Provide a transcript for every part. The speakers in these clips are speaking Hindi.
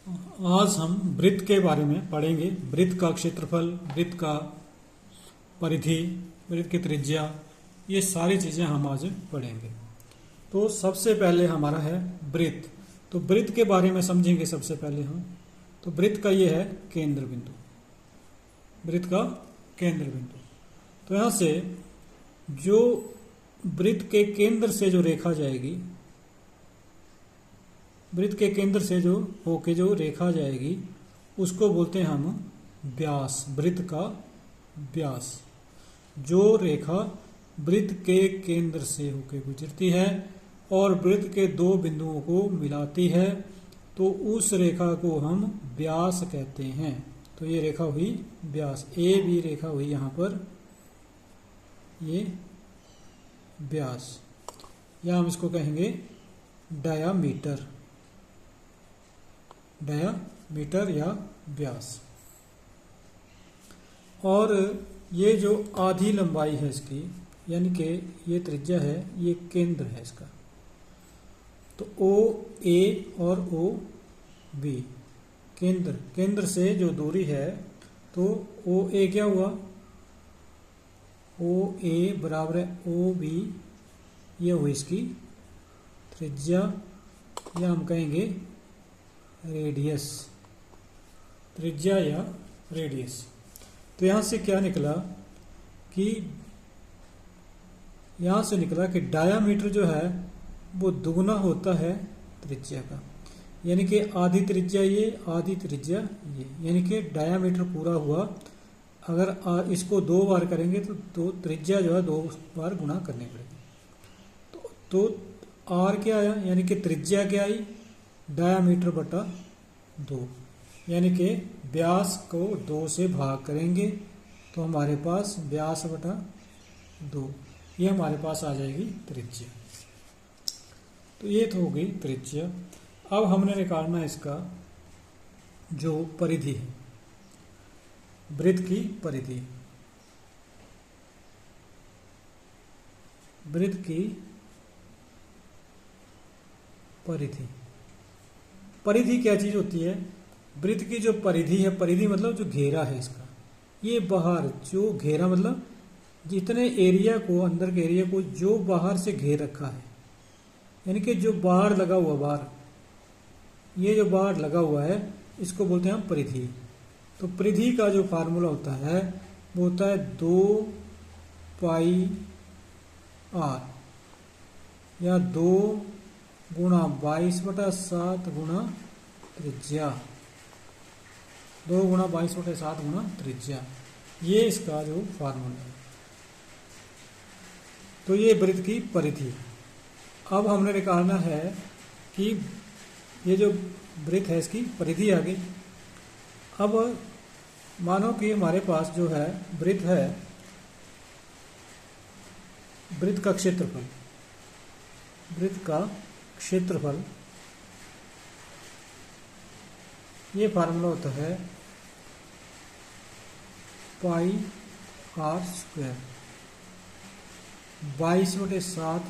आज हम वृत्त के बारे में पढ़ेंगे। वृत्त का क्षेत्रफल, वृत्त का परिधि, वृत्त की त्रिज्या, ये सारी चीज़ें हम आज पढ़ेंगे। तो सबसे पहले हमारा है वृत्त। तो वृत्त के बारे में समझेंगे सबसे पहले हम। तो वृत्त का ये है केंद्र बिंदु, वृत्त का केंद्र बिंदु। तो यहाँ से जो वृत्त के केंद्र से जो रेखा जाएगी, वृत्त के केंद्र से जो होके जो रेखा जाएगी, उसको बोलते हैं हम व्यास, वृत्त का व्यास। जो रेखा वृत्त के केंद्र से होके गुजरती है और वृत्त के दो बिंदुओं को मिलाती है, तो उस रेखा को हम व्यास कहते हैं। तो ये रेखा हुई व्यास, ए बी रेखा हुई यहाँ पर, ये व्यास, या हम इसको कहेंगे डायामीटर, डायामीटर या व्यास। और ये जो आधी लंबाई है इसकी, यानी कि ये त्रिज्या है, ये केंद्र है इसका। तो ओ ए और ओ बी, केंद्र, केंद्र से जो दूरी है, तो ओ ए क्या हुआ, ओ ए बराबर है ओ बी, ये हुई इसकी त्रिज्या, या हम कहेंगे रेडियस, त्रिज्या या रेडियस। तो यहाँ से क्या निकला कि यहाँ से निकला कि डायामीटर जो है वो दुगना होता है त्रिज्या का, यानी कि आधी त्रिज्या ये, आधी त्रिज्या ये, यानी कि डायामीटर पूरा हुआ। अगर इसको दो बार करेंगे तो त्रिज्या जो है दो बार गुणा करनी पड़ेगी। तो आर क्या आया, यानी कि त्रिज्या क्या आई, डायामीटर बटा 2, यानी कि व्यास को 2 से भाग करेंगे तो हमारे पास व्यास बटा 2, ये हमारे पास आ जाएगी त्रिज्या। तो ये तो हो गई त्रिज्या। अब हमने निकालना इसका जो परिधि है, वृत्त की परिधि, वृत्त की परिधि। परिधि क्या चीज होती है, वृत्त की जो परिधि है, परिधि मतलब जो घेरा है इसका, ये बाहर जो घेरा मतलब जितने एरिया को, अंदर के एरिया को जो बाहर से घेर रखा है, यानी कि जो बाहर लगा हुआ, बाहर ये जो बाहर लगा हुआ है, इसको बोलते हैं हम परिधि। तो परिधि का जो फार्मूला होता है वो होता है 2 पाई आर, या 2 गुणा 22/7 गुणा त्रिज्या, 2 गुणा 22/7 गुणा त्रिज्या, ये इसका जो फार्मूला है। तो ये वृत्त की परिधि। अब हमने निकालना है कि ये जो वृत्त है इसकी परिधि आ गई। अब मानो कि हमारे पास जो है वृत्त है, वृत्त का क्षेत्रफल, वृत्त का क्षेत्रफल, ये फार्मूला होता है पाई आर स्क्वायर, 22/7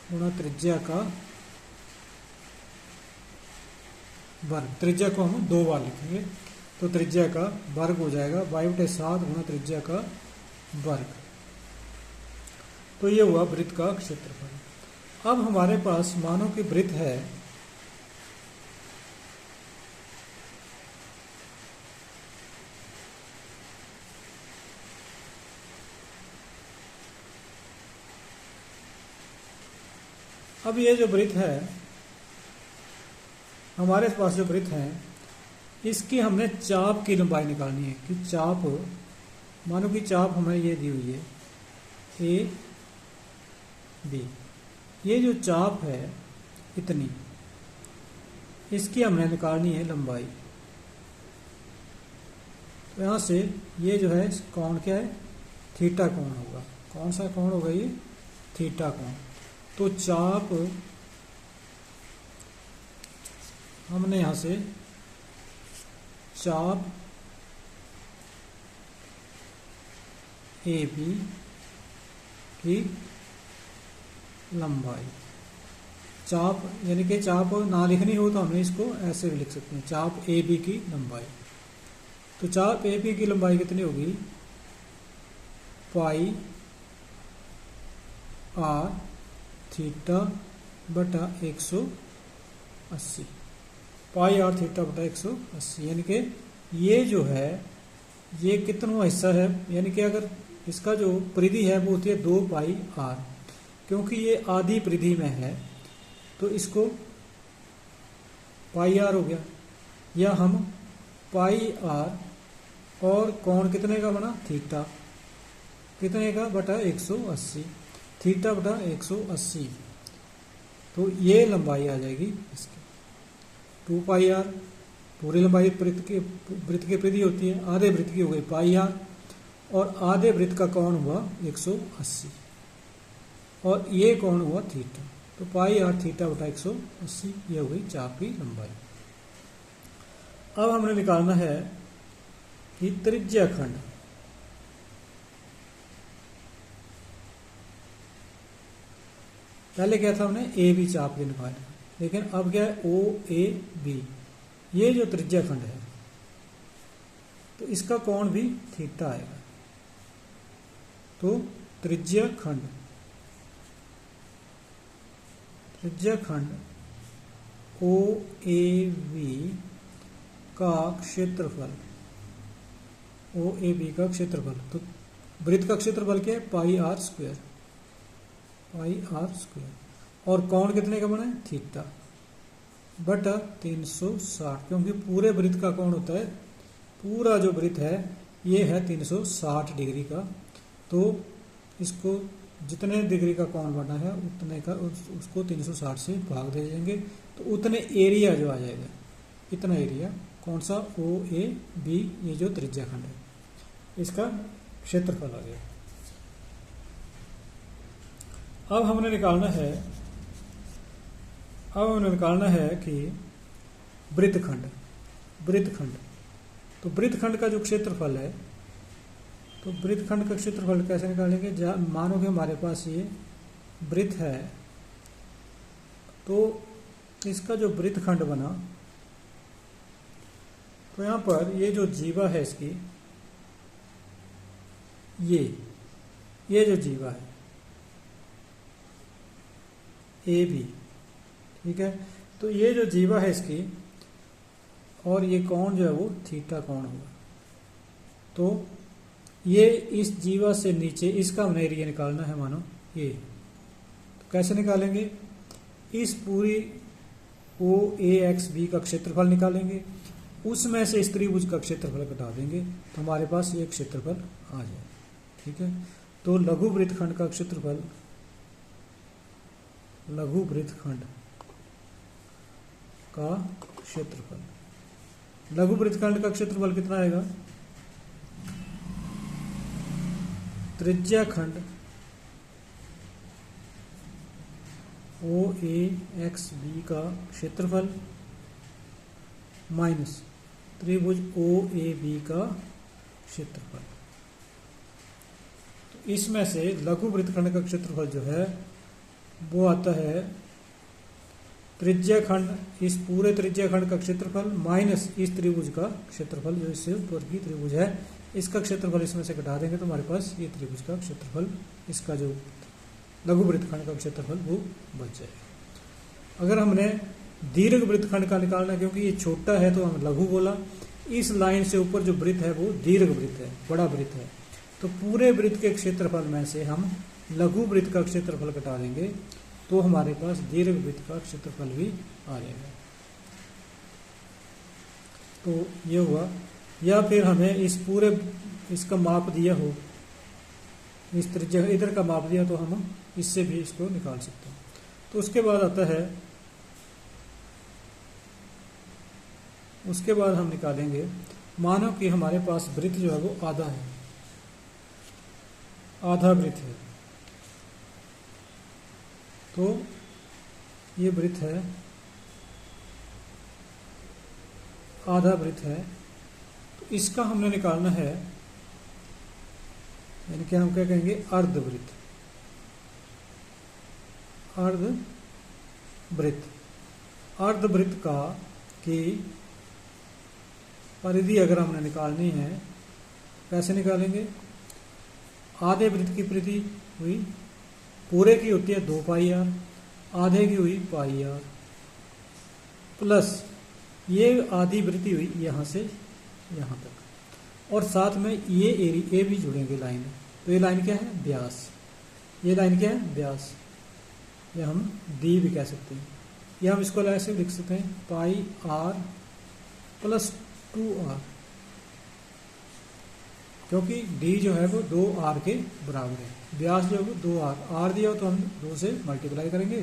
गुणा त्रिज्या का वर्ग। त्रिज्या को हम 2 बार लिखेंगे तो त्रिज्या का वर्ग हो जाएगा 22/7 गुणा त्रिज्या का वर्ग। तो ये हुआ वृत्त का क्षेत्रफल। अब हमारे पास मानो कि वृत्त है, अब ये जो वृत्त है, हमारे पास जो वृत्त है, इसकी हमने चाप की लंबाई निकालनी है। कि चाप, मानो कि चाप हमें ये दी हुई है ए बी, ये जो चाप है इतनी, इसकी हमने निकालनी है लंबाई। तो यहाँ से ये जो है कोण क्या है, थीटा कोण होगा। कौन सा कोण होगा ये, थीटा कोण। तो चाप हमने यहाँ से चाप ए बी की लंबाई, चाप यानी कि चाप ना लिखनी हो तो हमें इसको ऐसे भी लिख सकते हैं, चाप ए बी की लंबाई। तो चाप ए बी की लंबाई कितनी होगी, पाई आर थीटा बटा 180, पाई आर थीटा बटा 180, यानी कि ये जो है ये कितना हिस्सा है, यानी कि अगर इसका जो परिधि है वो होती है 2 पाई आर, क्योंकि ये आधी परिधि में है तो इसको पाई आर हो गया, या हम पाई आर और कोण कितने का बना, थीटा कितने का बटा 180, थीटा बटा 180, तो ये लंबाई आ जाएगी इसकी 2 पाई आर। पूरी लंबाई वृत्त की परिधि होती है, आधे वृत्त की हो गई पाई आर, और आधे वृत्त का कोण हुआ 180, और ये कोण हुआ थीटा, तो पाई आर थीटा बटा 180, ये हो गई चाप की लंबाई। अब हमने निकालना है कि त्रिज्या खंड, पहले क्या था हमने ए बी चाप के निकालना, लेकिन अब क्या है ओ ए बी, ये जो त्रिज्या खंड है तो इसका कोण भी थीटा आएगा। तो त्रिज्या खंड ओ ए बी का क्षेत्रफल, ओ ए बी का क्षेत्रफल, तो वृत्त का क्षेत्रफल क्या है, पाई आर स्क्वायर, और कोण कितने का बना है, थीटा बटा 360, क्योंकि पूरे वृत्त का कोण होता है, पूरा जो वृत्त है ये है 360 डिग्री का, तो इसको जितने डिग्री का कोण बना है उतने का उसको 360 से भाग दे देंगे, तो उतने एरिया जो आ जाएगा, इतना एरिया कौन सा, ओ ए बी, ये जो त्रिज्या खंड है इसका क्षेत्रफल आ गया। अब हमने निकालना है कि वृत्तखंड, तो वृत्तखंड का जो क्षेत्रफल है, तो वृत्तखंड का क्षेत्रफल कैसे निकालेंगे, मानो कि हमारे पास ये वृत्त है, तो इसका जो वृत्तखंड बना, तो यहाँ पर ये जो जीवा है इसकी, ये जो जीवा है ए बी, ठीक है, तो ये जो जीवा है इसकी, और ये कोण जो है वो थीटा कोण होगा, तो ये इस जीवा से नीचे इसका हमने एरिया निकालना है, मानो ये, तो कैसे निकालेंगे, इस पूरी ओ ए एक्स बी का क्षेत्रफल निकालेंगे, उसमें से इस त्रिभुज का क्षेत्रफल घटा देंगे, तो हमारे पास ये क्षेत्रफल आ जाए, ठीक है। तो लघु वृत्तखंड का क्षेत्रफल, लघु वृत्तखंड का क्षेत्रफल कितना आएगा, त्रिज्या खंड ओ ए एक्स बी का क्षेत्रफल माइनस त्रिभुज ओ ए बी का क्षेत्रफल। तो इसमें से लघु वृत्तखंड का क्षेत्रफल जो है वो आता है त्रिज्या खंड, इस पूरे त्रिज्या खंड का क्षेत्रफल माइनस इस त्रिभुज का क्षेत्रफल, जो इससे ऊपर की त्रिभुज है इसका क्षेत्रफल इसमें से घटा देंगे, तो हमारे पास ये त्रिभुज का क्षेत्रफल, इसका जो लघु वृत्तखंड का क्षेत्रफल वो बच जाएगा। अगर हमने दीर्घ वृत्तखंड का निकालना, क्योंकि ये छोटा है तो हम लघु बोला, इस लाइन से ऊपर जो वृत्त है वो दीर्घ वृत्त है, बड़ा वृत्त है, तो पूरे वृत्त के क्षेत्रफल में से हम लघु वृत्त का क्षेत्रफल घटा देंगे, तो हमारे पास दीर्घ वृत्त का क्षेत्रफल भी आ जाएगा। तो ये हुआ, या फिर हमें इस पूरे इसका माप दिया हो, इस त्रिज्या इधर का माप दिया, तो हम इससे भी इसको निकाल सकते हैं। तो उसके बाद आता है, उसके बाद हम निकालेंगे, मानो कि हमारे पास वृत्त जो है वो आधा है, आधा वृत्त है, तो ये वृत्त है, आधा वृत्त है, तो इसका हमने निकालना है, यानी कि हम क्या कहेंगे, अर्धवृत्त, वृत्त, अर्धवृत्त का की परिधि अगर हमने निकालनी है कैसे निकालेंगे? आधे वृत्त की परिधि हुई, पूरे की होती है 2 पाई आर, आधे की हुई पाई आर, प्लस ये आधी वृत्ति हुई यहाँ से यहाँ तक, और साथ में ये भी जुड़ेंगे लाइन। तो ये लाइन क्या है? व्यास। ये लाइन क्या है? व्यास। या हम डी भी कह सकते हैं, या हम इसको ऐसे लिख सकते हैं पाई आर प्लस 2r, क्योंकि डी जो है वो 2r के बराबर है। व्यास जो है वो 2r, r दिया हो तो हम 2 से मल्टीप्लाई करेंगे,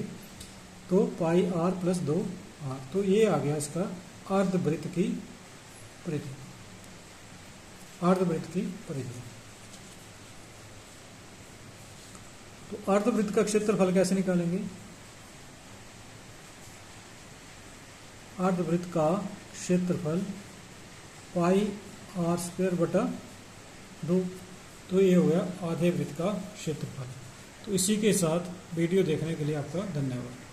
तो पाई आर प्लस 2r। तो ये आ गया इसका अर्धवृत्त की परिधि, अर्धवृत्त की परिधि। तो अर्धवृत्त का क्षेत्रफल कैसे निकालेंगे? अर्धवृत्त का क्षेत्रफल पाई आर स्क्वायर बटा 2। तो ये हो गया आधे वृत्त का क्षेत्रफल। तो इसी के साथ वीडियो देखने के लिए आपका धन्यवाद।